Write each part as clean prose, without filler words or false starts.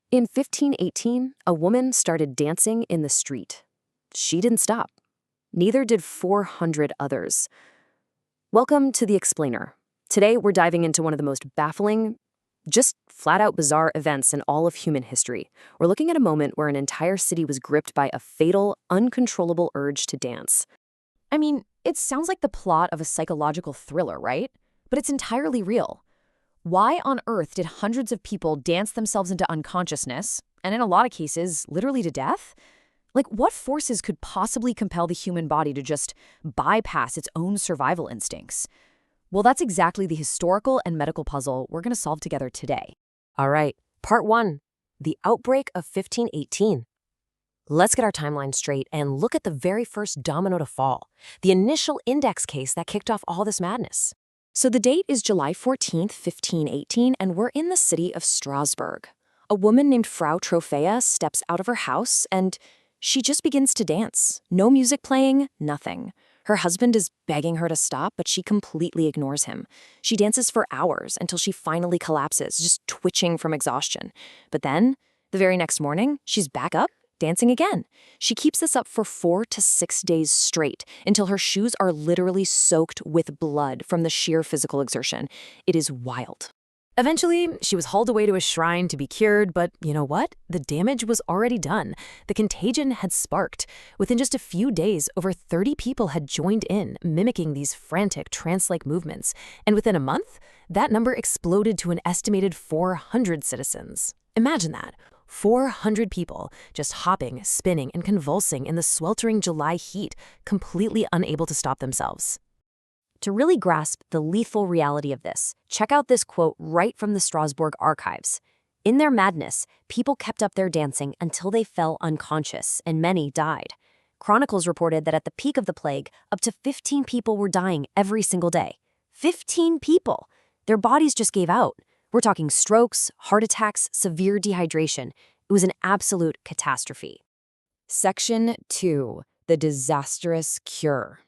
In 1518, a woman started dancing in the street. She didn't stop. Neither did 400 others. Welcome to The Explainer. Today, we're diving into one of the most baffling, just flat-out bizarre events in all of human history. We're looking at a moment where an entire city was gripped by a fatal, uncontrollable urge to dance. I mean, it sounds like the plot of a psychological thriller, right? But it's entirely real. Why on earth did hundreds of people dance themselves into unconsciousness, and in a lot of cases, literally to death? Like, what forces could possibly compel the human body to just bypass its own survival instincts? Well, that's exactly the historical and medical puzzle we're going to solve together today. All right, part one, the outbreak of 1518. Let's get our timeline straight and look at the very first domino to fall, the initial index case that kicked off all this madness. So the date is July 14th, 1518, and we're in the city of Strasbourg. A woman named Frau Trophäa steps out of her house, and she just begins to dance. No music playing, nothing. Her husband is begging her to stop, but she completely ignores him. She dances for hours until she finally collapses, just twitching from exhaustion. But then, the very next morning, she's back up, dancing again. She keeps this up for 4 to 6 days straight until her shoes are literally soaked with blood from the sheer physical exertion. It is wild. Eventually, she was hauled away to a shrine to be cured, but you know what? The damage was already done. The contagion had sparked. Within just a few days, over 30 people had joined in, mimicking these frantic trance-like movements. And within a month, that number exploded to an estimated 400 citizens. Imagine that. 400 people just hopping, spinning, and convulsing in the sweltering July heat, completely unable to stop themselves. To really grasp the lethal reality of this, check out this quote right from the Strasbourg archives. In their madness, people kept up their dancing until they fell unconscious, and many died. Chronicles reported that at the peak of the plague, up to 15 people were dying every single day. 15 people! Their bodies just gave out. We're talking strokes, heart attacks, severe dehydration. It was an absolute catastrophe. Section 2. The disastrous cure.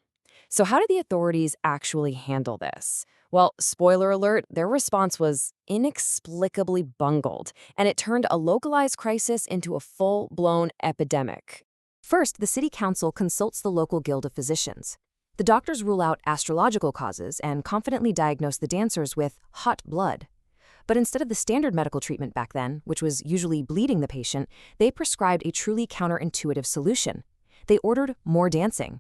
So how did the authorities actually handle this? Well, spoiler alert, their response was inexplicably bungled, and it turned a localized crisis into a full-blown epidemic. First, the city council consults the local guild of physicians. The doctors rule out astrological causes and confidently diagnose the dancers with hot blood. But instead of the standard medical treatment back then, which was usually bleeding the patient, they prescribed a truly counterintuitive solution. They ordered more dancing.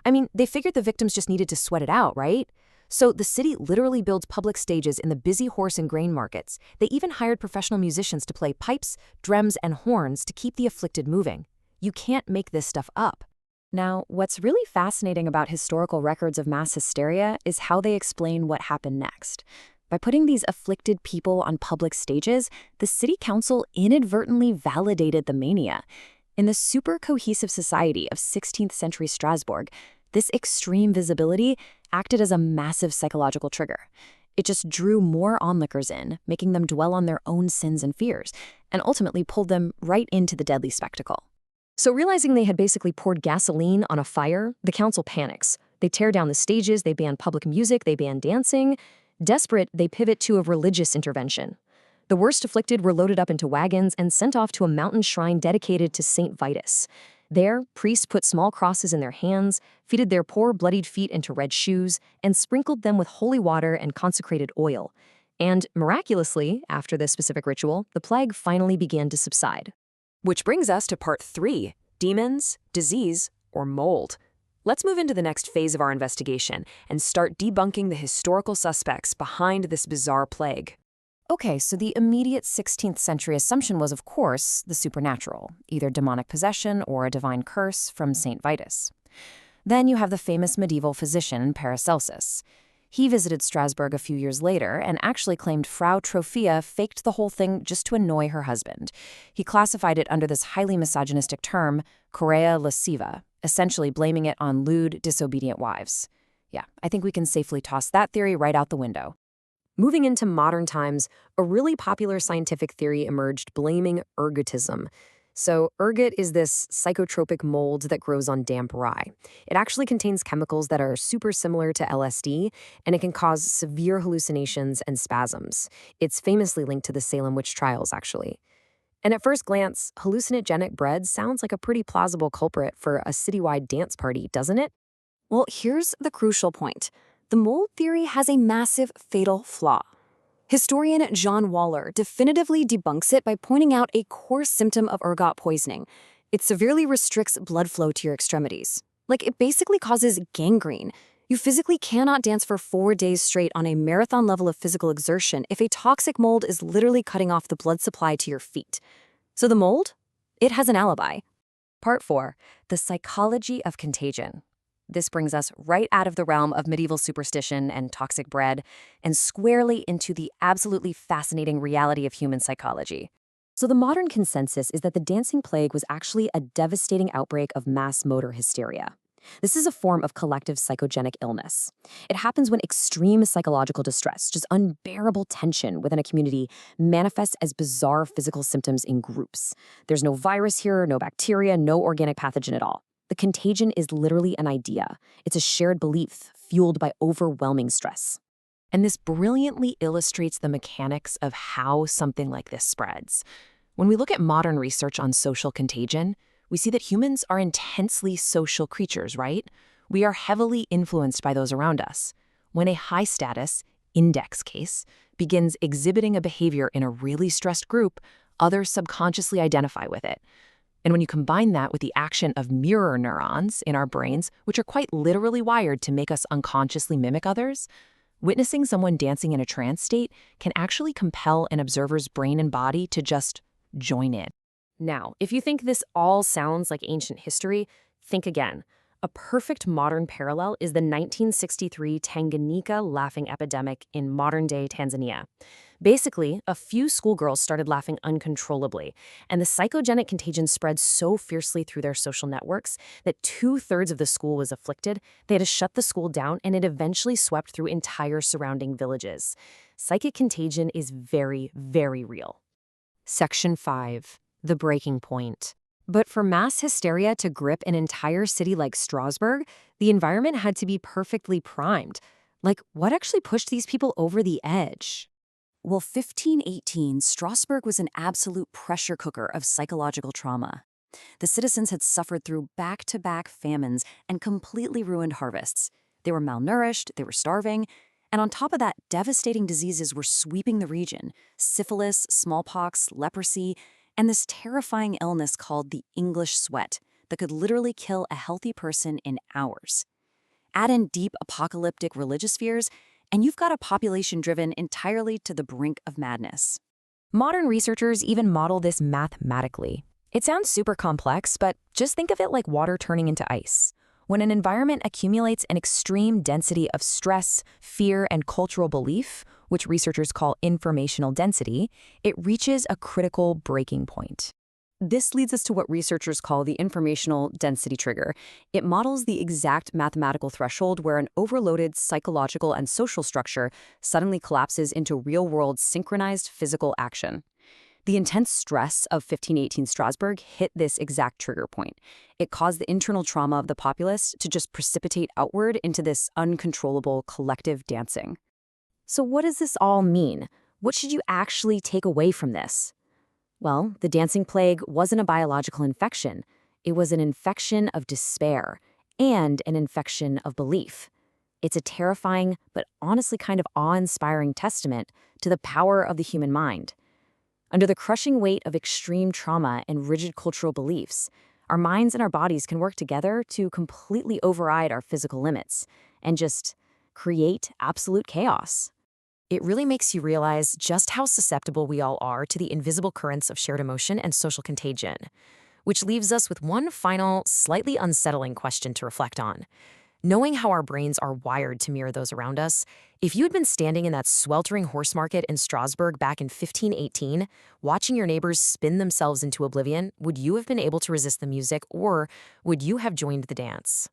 I mean, they figured the victims just needed to sweat it out, right? So the city literally builds public stages in the busy horse and grain markets. They even hired professional musicians to play pipes, drums, and horns to keep the afflicted moving. You can't make this stuff up. Now, what's really fascinating about historical records of mass hysteria is how they explain what happened next. By putting these afflicted people on public stages, the city council inadvertently validated the mania. In the super cohesive society of 16th century Strasbourg, this extreme visibility acted as a massive psychological trigger. It just drew more onlookers in, making them dwell on their own sins and fears, and ultimately pulled them right into the deadly spectacle. So realizing they had basically poured gasoline on a fire, the council panics. They tear down the stages, they ban public music, they ban dancing. Desperate, they pivot to a religious intervention. The worst afflicted were loaded up into wagons and sent off to a mountain shrine dedicated to Saint Vitus. There, priests put small crosses in their hands, fitted their poor bloodied feet into red shoes, and sprinkled them with holy water and consecrated oil. And miraculously, after this specific ritual, the plague finally began to subside. Which brings us to part 3, demons, disease, or mold. Let's move into the next phase of our investigation and start debunking the historical suspects behind this bizarre plague. Okay, so the immediate 16th century assumption was, of course, the supernatural, either demonic possession or a divine curse from Saint Vitus. Then you have the famous medieval physician Paracelsus. He visited Strasbourg a few years later and actually claimed Frau Trophäa faked the whole thing just to annoy her husband. He classified it under this highly misogynistic term, chorea lasciva, essentially blaming it on lewd, disobedient wives. Yeah, I think we can safely toss that theory right out the window. Moving into modern times, a really popular scientific theory emerged blaming ergotism. So ergot is this psychotropic mold that grows on damp rye. It actually contains chemicals that are super similar to LSD, and it can cause severe hallucinations and spasms. It's famously linked to the Salem witch trials, actually. And at first glance, hallucinogenic bread sounds like a pretty plausible culprit for a citywide dance party, doesn't it? Well, here's the crucial point. The mold theory has a massive fatal flaw. Historian John Waller definitively debunks it by pointing out a core symptom of ergot poisoning. It severely restricts blood flow to your extremities. Like, it basically causes gangrene. You physically cannot dance for 4 days straight on a marathon level of physical exertion if a toxic mold is literally cutting off the blood supply to your feet. So the mold? It has an alibi. Part 4. The psychology of contagion. This brings us right out of the realm of medieval superstition and toxic bread and squarely into the absolutely fascinating reality of human psychology. So the modern consensus is that the dancing plague was actually a devastating outbreak of mass motor hysteria. This is a form of collective psychogenic illness. It happens when extreme psychological distress, just unbearable tension within a community, manifests as bizarre physical symptoms in groups. There's no virus here, no bacteria, no organic pathogen at all. The contagion is literally an idea. It's a shared belief fueled by overwhelming stress. And this brilliantly illustrates the mechanics of how something like this spreads. When we look at modern research on social contagion, we see that humans are intensely social creatures, right? We are heavily influenced by those around us. When a high-status, index case begins exhibiting a behavior in a really stressed group, others subconsciously identify with it. And when you combine that with the action of mirror neurons in our brains, which are quite literally wired to make us unconsciously mimic others, witnessing someone dancing in a trance state can actually compel an observer's brain and body to just join in. Now, if you think this all sounds like ancient history, think again. A perfect modern parallel is the 1963 Tanganyika laughing epidemic in modern-day Tanzania. Basically, a few schoolgirls started laughing uncontrollably, and the psychogenic contagion spread so fiercely through their social networks that 2/3 of the school was afflicted. They had to shut the school down, and it eventually swept through entire surrounding villages. Psychic contagion is very, very real. Section 5. The breaking point. But for mass hysteria to grip an entire city like Strasbourg, the environment had to be perfectly primed. Like, what actually pushed these people over the edge? Well, 1518, Strasbourg was an absolute pressure cooker of psychological trauma. The citizens had suffered through back-to-back famines and completely ruined harvests. They were malnourished, they were starving, and on top of that, devastating diseases were sweeping the region: syphilis, smallpox, leprosy, and this terrifying illness called the English sweat that could literally kill a healthy person in hours. Add in deep apocalyptic religious fears, and you've got a population driven entirely to the brink of madness. Modern researchers even model this mathematically. It sounds super complex, but just think of it like water turning into ice. When an environment accumulates an extreme density of stress, fear, and cultural belief, which researchers call informational density, it reaches a critical breaking point. This leads us to what researchers call the informational density trigger. It models the exact mathematical threshold where an overloaded psychological and social structure suddenly collapses into real-world synchronized physical action. The intense stress of 1518 Strasbourg hit this exact trigger point. It caused the internal trauma of the populace to just precipitate outward into this uncontrollable collective dancing. So what does this all mean? What should you actually take away from this? Well, the dancing plague wasn't a biological infection. It was an infection of despair and an infection of belief. It's a terrifying, but honestly kind of awe-inspiring testament to the power of the human mind. Under the crushing weight of extreme trauma and rigid cultural beliefs, our minds and our bodies can work together to completely override our physical limits and just create absolute chaos. It really makes you realize just how susceptible we all are to the invisible currents of shared emotion and social contagion, which leaves us with one final, slightly unsettling question to reflect on. Knowing how our brains are wired to mirror those around us, if you had been standing in that sweltering horse market in Strasbourg back in 1518, watching your neighbors spin themselves into oblivion, would you have been able to resist the music, or would you have joined the dance?